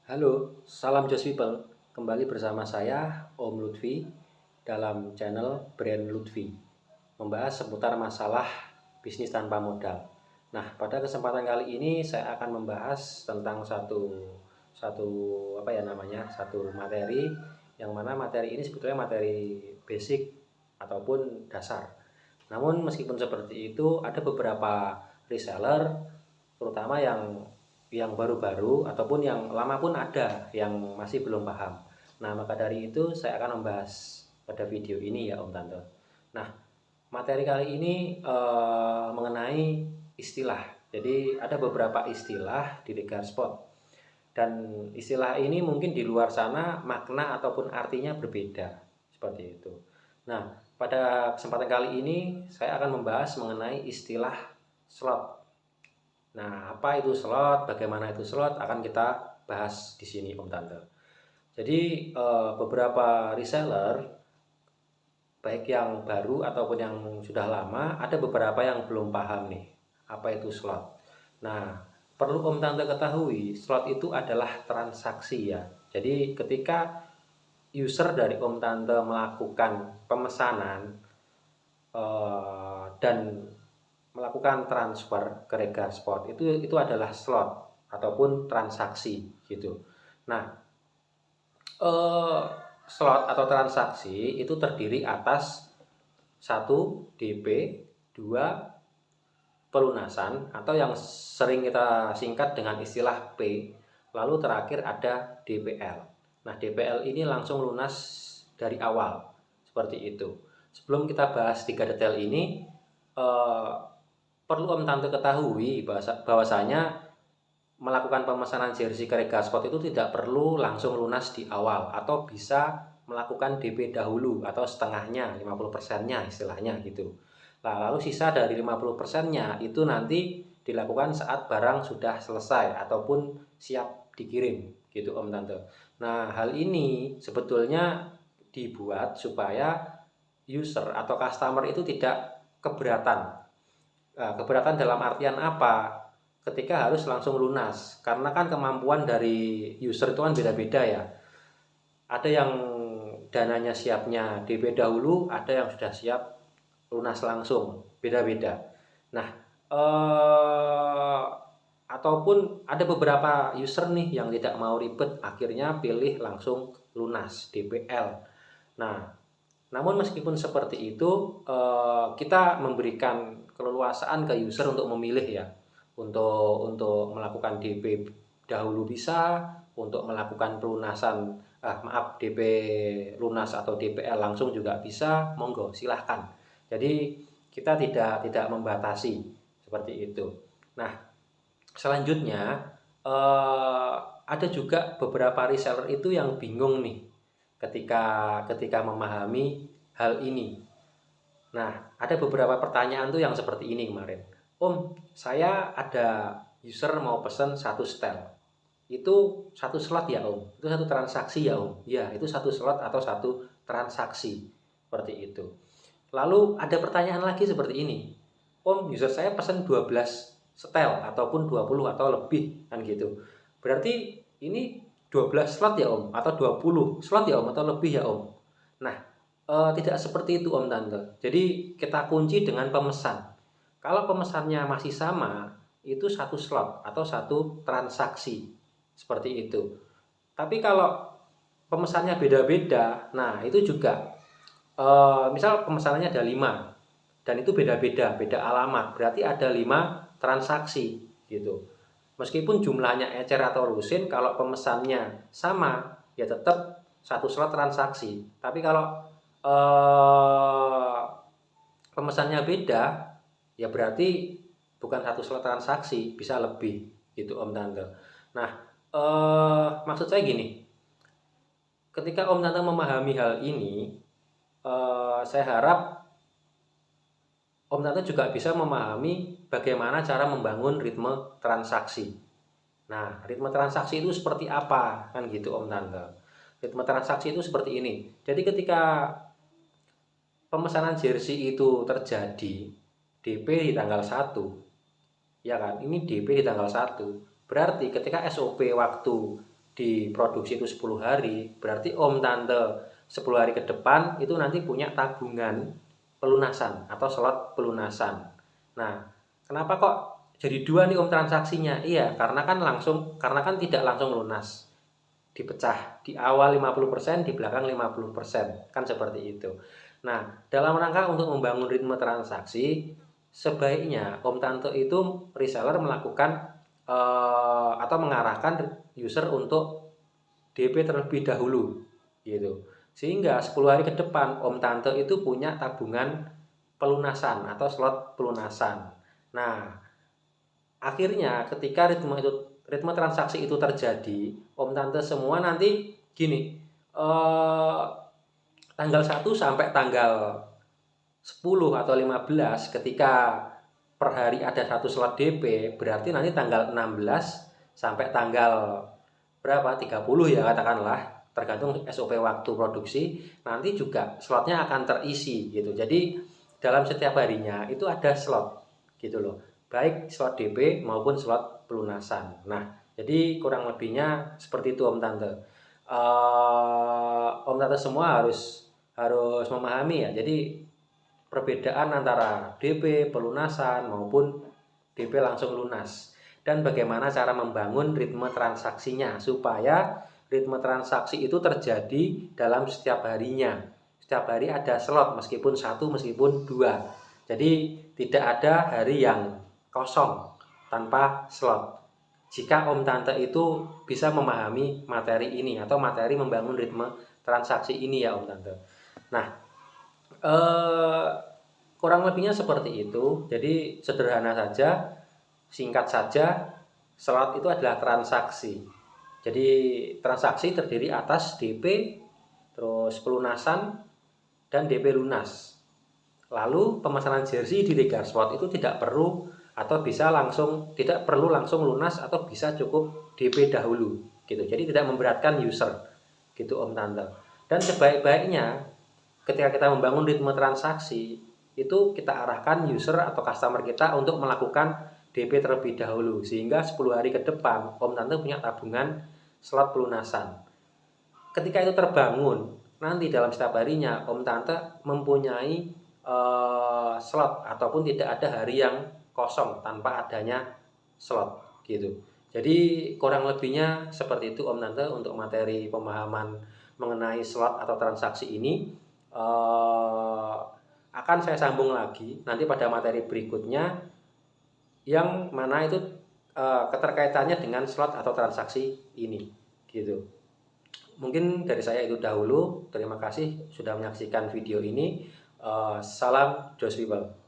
Halo, salam Just People. Kembali bersama saya, Om Lutfi, dalam channel Brand Lutfi, membahas seputar masalah bisnis tanpa modal. Nah, pada kesempatan kali ini saya akan membahas tentang satu satu satu materi, yang mana materi ini sebetulnya materi basic ataupun dasar. Namun meskipun seperti itu, ada beberapa reseller, terutama yang baru-baru ataupun yang lama pun ada yang masih belum paham. Nah, maka dari itu saya akan membahas pada video ini ya Om Tante. Nah, materi kali ini mengenai istilah. Jadi ada beberapa istilah di Liga Sport. Dan istilah ini mungkin di luar sana makna ataupun artinya berbeda. Seperti itu. Nah, pada kesempatan kali ini saya akan membahas mengenai istilah slot. Nah, apa itu slot, bagaimana itu slot akan kita bahas di sini Om Tante. Jadi beberapa reseller, baik yang baru ataupun yang sudah lama, ada beberapa yang belum paham nih apa itu slot. Nah, perlu Om Tante ketahui, slot itu adalah transaksi ya. Jadi ketika user dari Om Tante melakukan pemesanan dan melakukan transfer ke Rega Sport, itu adalah slot ataupun transaksi gitu. Nah, slot atau transaksi itu terdiri atas 1 DP, 2 pelunasan atau yang sering kita singkat dengan istilah P, lalu terakhir ada DPL. Nah, DPL ini langsung lunas dari awal, seperti itu. Sebelum kita bahas 3 detail ini, perlu Om Tante ketahui bahwasanya melakukan pemesanan jersey ke Rega Sport itu tidak perlu langsung lunas di awal, atau bisa melakukan DP dahulu atau setengahnya, 50%-nya istilahnya gitu. Nah, lalu sisa dari 50%-nya itu nanti dilakukan saat barang sudah selesai ataupun siap dikirim gitu Om Tante. Nah, hal ini sebetulnya dibuat supaya user atau customer itu tidak keberatan. Nah, keberatan dalam artian apa? Ketika harus langsung lunas, karena kan kemampuan dari user itu kan beda-beda ya. Ada yang dananya siapnya DP dahulu, ada yang sudah siap lunas langsung, beda-beda. Nah, ataupun ada beberapa user nih yang tidak mau ribet, akhirnya pilih langsung lunas DPL. Nah, namun meskipun seperti itu, kita memberikan keleluasaan ke user untuk memilih ya, untuk melakukan DP dahulu bisa, untuk melakukan pelunasan, DP lunas atau DPL langsung juga bisa, monggo silahkan. Jadi kita tidak membatasi seperti itu. Nah, selanjutnya ada juga beberapa reseller itu yang bingung nih ketika memahami hal ini. Nah, ada beberapa pertanyaan tuh yang seperti ini kemarin. Om, saya ada user mau pesen satu setel. Itu satu slot ya Om? Itu satu transaksi ya Om? Ya, itu satu slot atau satu transaksi. Seperti itu. Lalu ada pertanyaan lagi seperti ini. Om, user saya pesen 12 setel ataupun 20 atau lebih kan gitu. Berarti ini 12 slot ya Om, atau 20 slot ya Om, atau lebih ya Om. Nah, tidak seperti itu Om Tante. Jadi kita kunci dengan pemesan. Kalau pemesannya masih sama, itu satu slot atau satu transaksi. Seperti itu. Tapi kalau pemesannya beda-beda, nah itu juga misal pemesanannya ada 5 dan itu beda-beda, beda alamat, berarti ada 5 transaksi gitu. Meskipun jumlahnya ecer atau lusin, kalau pemesannya sama, ya tetap satu slot transaksi. Tapi kalau pemesannya beda, ya berarti bukan satu slot transaksi, bisa lebih gitu Om Tante. Nah, maksud saya gini, ketika Om Tante memahami hal ini, saya harap Om Tante juga bisa memahami bagaimana cara membangun ritme transaksi. Nah, ritme transaksi itu seperti apa? Kan gitu Om Tante. Ritme transaksi itu seperti ini. Jadi ketika pemesanan jersey itu terjadi, DP di tanggal 1, ya kan? Ini DP di tanggal 1. Berarti ketika SOP waktu diproduksi itu 10 hari, berarti om tante 10 hari ke depan itu nanti punya tabungan pelunasan atau slot pelunasan. Nah, kenapa kok jadi dua nih om transaksinya? Iya, karena kan tidak langsung lunas. Dipecah di awal 50%, di belakang 50%, kan seperti itu. Nah, dalam rangka untuk membangun ritme transaksi, sebaiknya om tante itu reseller melakukan atau mengarahkan user untuk DP terlebih dahulu gitu. Sehingga 10 hari ke depan om tante itu punya tabungan pelunasan atau slot pelunasan. Nah, akhirnya ketika ritme transaksi itu terjadi, om tante semua nanti gini, tanggal 1 sampai tanggal 10 atau 15 ketika per hari ada satu slot DP, berarti nanti tanggal 16 sampai tanggal berapa? 30 ya katakanlah, tergantung SOP waktu produksi, nanti juga slotnya akan terisi gitu. Jadi dalam setiap harinya itu ada slot gitu loh. Baik slot DP maupun slot pelunasan. Nah, jadi kurang lebihnya seperti itu Om Tante. Om Tante semua harus memahami ya. Jadi perbedaan antara DP, pelunasan maupun DP langsung lunas, dan bagaimana cara membangun ritme transaksinya supaya ritme transaksi itu terjadi dalam setiap harinya. Setiap hari ada slot, meskipun satu, meskipun dua. Jadi tidak ada hari yang kosong tanpa slot. Jika Om Tante itu bisa memahami materi ini atau materi membangun ritme transaksi ini ya Om Tante. Nah, kurang lebihnya seperti itu. Jadi sederhana saja, singkat saja, slot itu adalah transaksi. Jadi transaksi terdiri atas DP, terus pelunasan, dan DP lunas. Lalu pemesanan jersey di Liga Sport itu tidak perlu langsung lunas, atau bisa cukup DP dahulu gitu. Jadi tidak memberatkan user gitu Om Tante. Dan sebaik-baiknya ketika kita membangun ritme transaksi itu kita arahkan user atau customer kita untuk melakukan DP terlebih dahulu, sehingga 10 hari ke depan Om Tante punya tabungan slot pelunasan. Ketika itu terbangun, nanti dalam setiap harinya Om Tante mempunyai slot, ataupun tidak ada hari yang kosong tanpa adanya slot gitu. Jadi kurang lebihnya seperti itu Om Tante untuk materi pemahaman mengenai slot atau transaksi ini. Akan saya sambung lagi nanti pada materi berikutnya, yang mana itu keterkaitannya dengan slot atau transaksi ini gitu. Mungkin dari saya itu dahulu. Terima kasih sudah menyaksikan video ini. Salam Josh People.